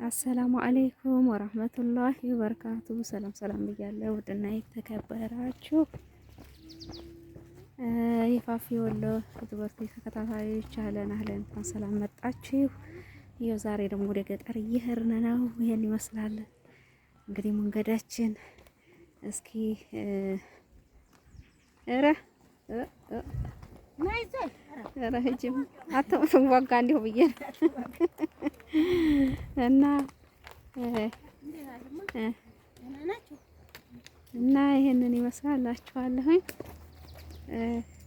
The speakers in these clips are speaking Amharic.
አሰላሙ አለይኩም ወራህመቱላሂ ወበረካቱ። ሰላም ሰላም ብያለሁ። ውድና የተከበራችሁ የፋፊ ወሎ ትምህርት ቤት ተከታታዮች አህለን እንኳን ሰላም መጣችሁ። ይኸው ዛሬ ደግሞ ወደ ገጠር እየሄድን ነው። ይሄን ይመስላል እንግዲህ መንገዳችን። እስኪ ረህጅም አተውም ዋጋ እንዲሁ ብዬ እና ይሄንን ይመስላላችኋለሁኝ።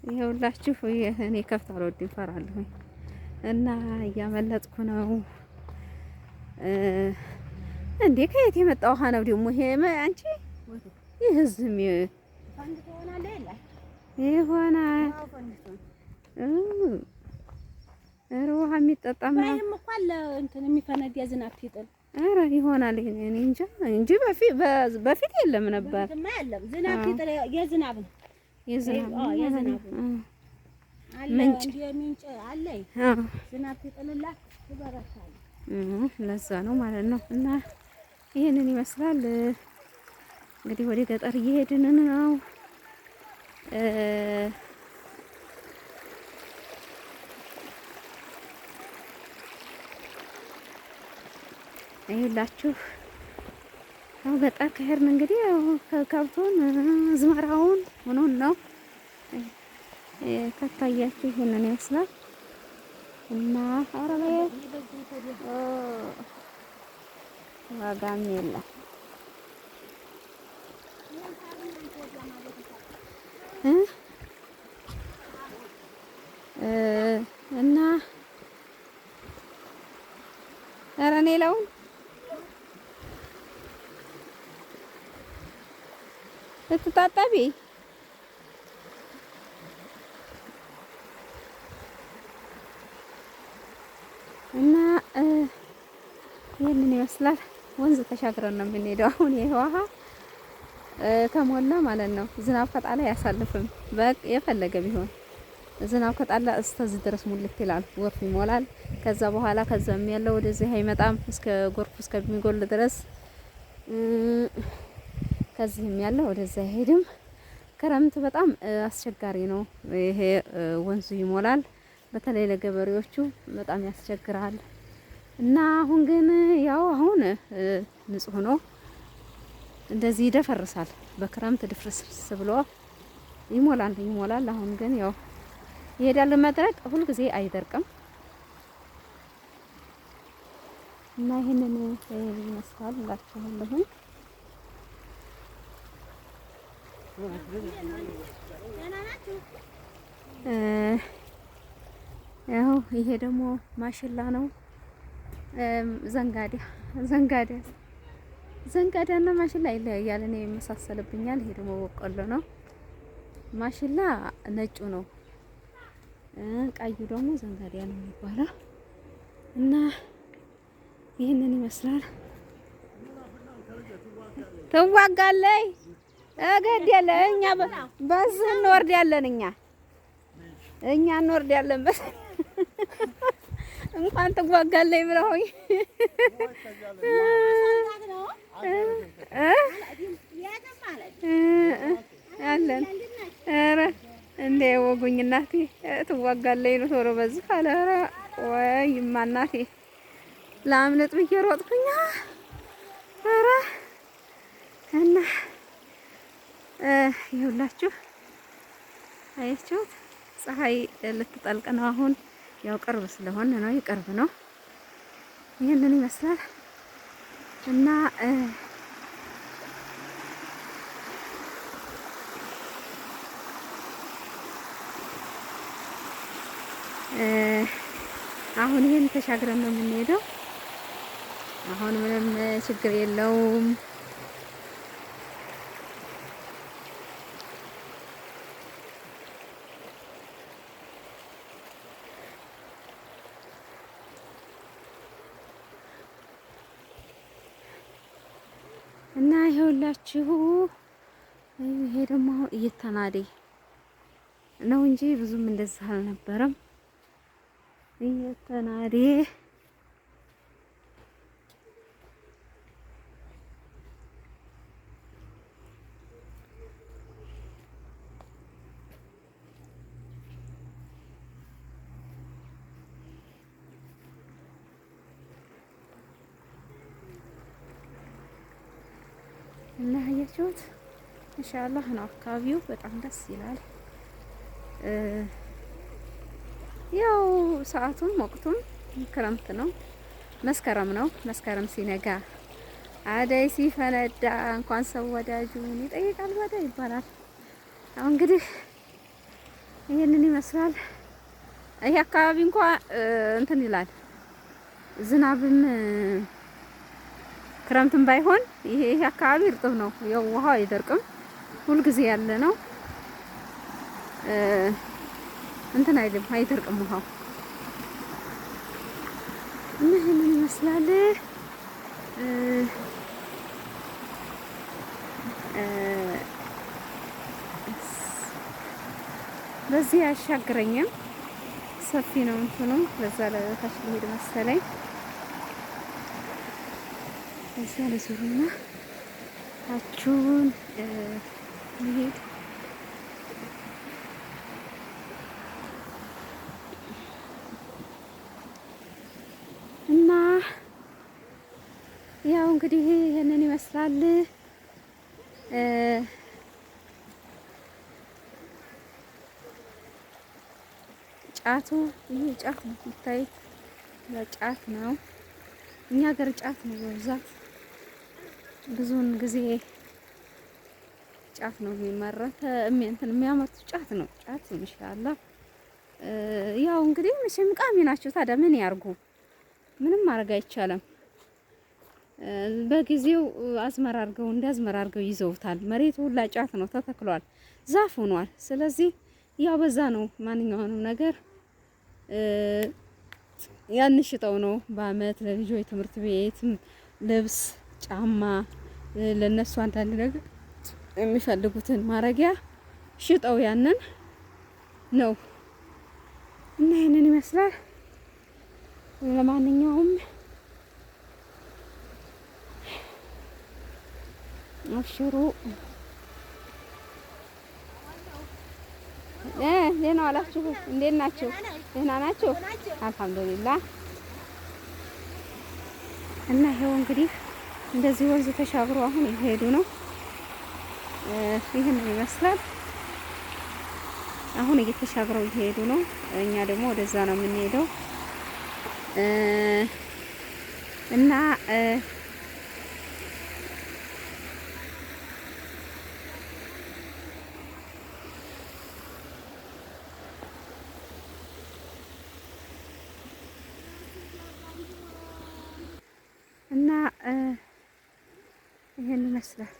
ይኸውላችሁ እኔ ከብት አልወድም እፈራለሁኝ እና እያመለጥኩ ነው። እንዴ ከየት የመጣ ውሃ ነው ደግሞ ይሄ? አንቺ ይህ ዝም ይሆናል ውሃ የሚጠጣ ምናምን እኮ አለ እንትን የሚፈነዳ ዝናብ ሲጥል። ኧረ ይሆናል እኔ እንጃ እንጂ በፊት የለም ነበር። ዝናብ ሲጥል የዝናብ ምንጭ አለ። ዝናብ ሲጥልላት ትበረታለች። ለዛ ነው ማለት ነው። እና ይሄንን ይመስላል እንግዲህ ወደ ገጠር እየሄድን ነው። ይኸውላችሁ ያው ገጠር ከሄድን እንግዲህ ከብቱን ዝመራውን ሆኖን ነው ከታያችሁ ይሄንን ይመስላል። እና አረበየ ዋጋም የለም እና ኧረ እኔ ለውን ልትታጠቢ እና ይሄንን ይመስላል። ወንዝ ተሻግረን ነው የምንሄደው። አሁን ይሄ ውሃ ተሞላ ማለት ነው። ዝናብ ከጣለ አያሳልፍም። በቃ የፈለገ ቢሆን ዝናብ ከጣለ እስከዚህ ድረስ ሙልት ይላል፣ ወፍ ይሞላል። ከዛ በኋላ ከዛም ያለው ወደዚህ አይመጣም እስከ ጎርፍ እስከሚጎል ድረስ። ከዚህም ያለው ወደዛ አይሄድም። ክረምት በጣም አስቸጋሪ ነው። ይሄ ወንዙ ይሞላል። በተለይ ለገበሬዎቹ በጣም ያስቸግራል። እና አሁን ግን ያው አሁን ንጹህ ነው። እንደዚህ ይደፈርሳል። በክረምት ድፍርስ ብሎ ይሞላል። አሁን ግን ያው ይሄዳል። መድረቅ ሁልጊዜ አይደርቅም። እና ይሄንን ይመስላል እላችኋለሁ። ያው ይሄ ደግሞ ማሽላ ነው። ዘንጋዳና ማሽላ ይለያያል። እኔ ይመሳሰልብኛል። ይሄ ደግሞ በቆሎ ነው። ማሽላ ነጩ ነው፣ ቀዩ ደግሞ ዘንጋዳ ነው የሚባለው። እና ይህንን ይመስላል። ትዋጋለይ እገድ ያለ እኛ በዚህ እንወርዳለን። እኛ እንወርዳለን። በስ እንኳን ትዋጋለይ ብለውኝ አለን። ኧረ እንደ ወጉኝ እናቴ ትዋጋለይ ነው ቶሎ በዚህ አለ። ኧረ ወይማ እናቴ ላምልጥ ብዬ ሮጥኩኝ። ኧረ እና ይኸውላችሁ አያችሁት፣ ፀሐይ ልትጠልቅ ነው አሁን። ያው ቅርብ ስለሆነ ነው፣ ይቅርብ ነው። ይሄንን ይመስላል። እና አሁን ይሄን ተሻግረን ነው የምንሄደው። አሁን ምንም ችግር የለውም። እና ይኸውላችሁ ይሄ ደግሞ እየተናደ ነው እንጂ ብዙም እንደዚህ አልነበረም። እየተናደ አያችሁት? ኢንሻአላህ ነው። አካባቢው በጣም ደስ ይላል። ያው ሰዓቱም ወቅቱም ክረምት ነው፣ መስከረም ነው። መስከረም ሲነጋ አደይ ሲፈነዳ እንኳን ሰው ወዳጁን ይጠይቃል ወዳ ይባላል። አሁን እንግዲህ ይሄንን ይመስላል። ይሄ አካባቢ እንኳን እንትን ይላል ዝናብም ክረምትም ባይሆን ይሄ አካባቢ እርጥብ ነው። ያው ውሃው አይደርቅም፣ ሁልጊዜ ያለ ነው። እንትን አይልም፣ አይደርቅም ውሃው እና ይሄንን ይመስላል። በዚህ አያሻግረኝም፣ ሰፊ ነው እንትኑ። በዛ ለታች ሊሄድ መሰለኝ። እዛ ለዙሩና ታቹን ሊሄድ እና ያው እንግዲህ ይሄንን ይመስላል። ጫቱ ይሄ ጫት ነው የምታዩት፣ ለጫት ነው። እኛ ሀገር ጫት ነው በብዛት፣ ብዙውን ጊዜ ጫት ነው የሚመረት። እንትን የሚያመርቱ ጫት ነው። ጫት ኢንሻአላህ ያው እንግዲህ መቼም ቃሚ ናቸው። ታዲያ ምን ያርጉ? ምንም ማድረግ አይቻልም። በጊዜው አዝመራ አድርገው እንዳዝመራ አድርገው ይዘውታል። መሬቱ ሁላ ጫት ነው ተተክሏል፣ ዛፍ ሆኗል። ስለዚህ ያው በዛ ነው ማንኛውንም ነገር ያንሽጠው ነው በአመት ለልጆች ትምህርት ቤት ልብስ፣ ጫማ ለነሱ አንዳንድ ነገር የሚፈልጉትን ማረጊያ ሽጠው ያንን ነው እና ይሄንን ይመስላል። ለማንኛውም አብሽሩ። ደህና ዋላችሁ? እንዴት ናችሁ? ደህና ናችሁ? አልሐምዱሊላህ። እና ይሄው እንግዲህ እንደዚህ ወንዝ ተሻግሮ አሁን እየሄዱ ነው። ይሄንን ይመስላል። አሁን እየተሻግረው እየሄዱ ነው። እኛ ደግሞ ወደዛ ነው የምንሄደው እና ይሄን ይመስላል።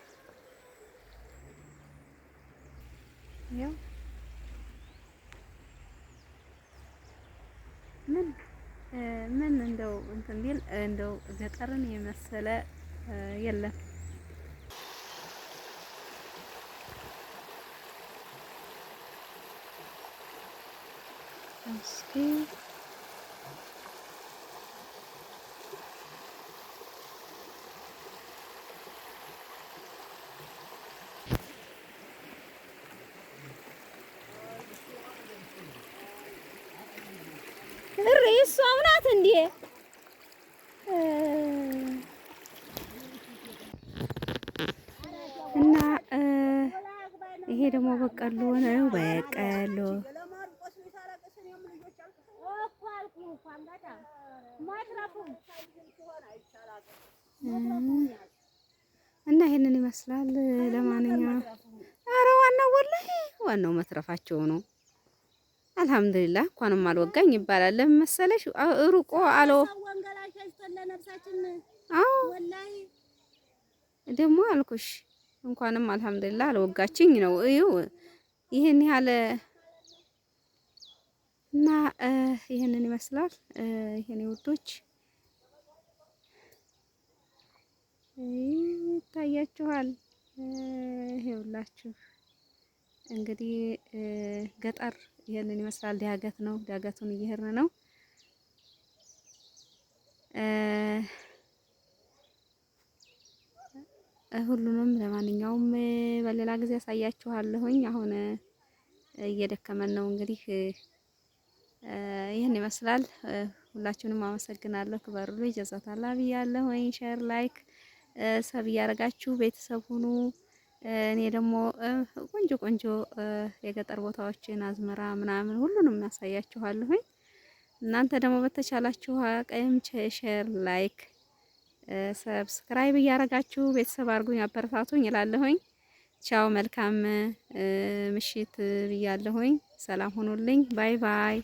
ያው ምን እንደው እንትን ቢል እንደው ገጠርን የመሰለ የለም። እስኪ እሷ ናት እንዴ? እና ይሄ ደግሞ በቀሎ ነው። በቀሎ እና ይሄንን ይመስላል። ለማንኛውም ኧረ ዋናው ወላሂ ዋናው መትረፋቸው ነው። አልሐምዱሊላህ እንኳንም አልወጋኝ ይባላል። ለምን መሰለሽ ሩቆ አሎ አዎ ደግሞ አልኩሽ እንኳንም አልሐምዱሊላህ አልወጋችኝ ነው። እዩ ይሄን ያህል እና ይሄንን ይመስላል። ይሄን ውዶች ይታያችኋል። ይሄውላችሁ እንግዲህ ገጠር ይሄንን ይመስላል። ዳገት ነው። ዳገቱን እየሄድን ነው። ሁሉንም ለማንኛውም በሌላ ጊዜ ያሳያችኋለሁኝ። አሁን እየደከመን ነው እንግዲህ ይሄን ይመስላል። ሁላችሁንም አመሰግናለሁ። ክበሩልኝ። ጀዛታላ ብያለሁኝ። ሼር ላይክ ሰብ እያደረጋችሁ ቤተሰብ ሁኑ። እኔ ደግሞ ቆንጆ ቆንጆ የገጠር ቦታዎችን አዝመራ ምናምን ሁሉንም ያሳያችኋለሁኝ። እናንተ ደግሞ በተቻላችሁ አቅም ሼር፣ ላይክ፣ ሰብስክራይብ እያረጋችሁ ቤተሰብ አድርጉኝ፣ አበረታቱኝ እላለሁኝ። ቻው፣ መልካም ምሽት ብያለሁኝ። ሰላም ሁኑልኝ። ባይ ባይ።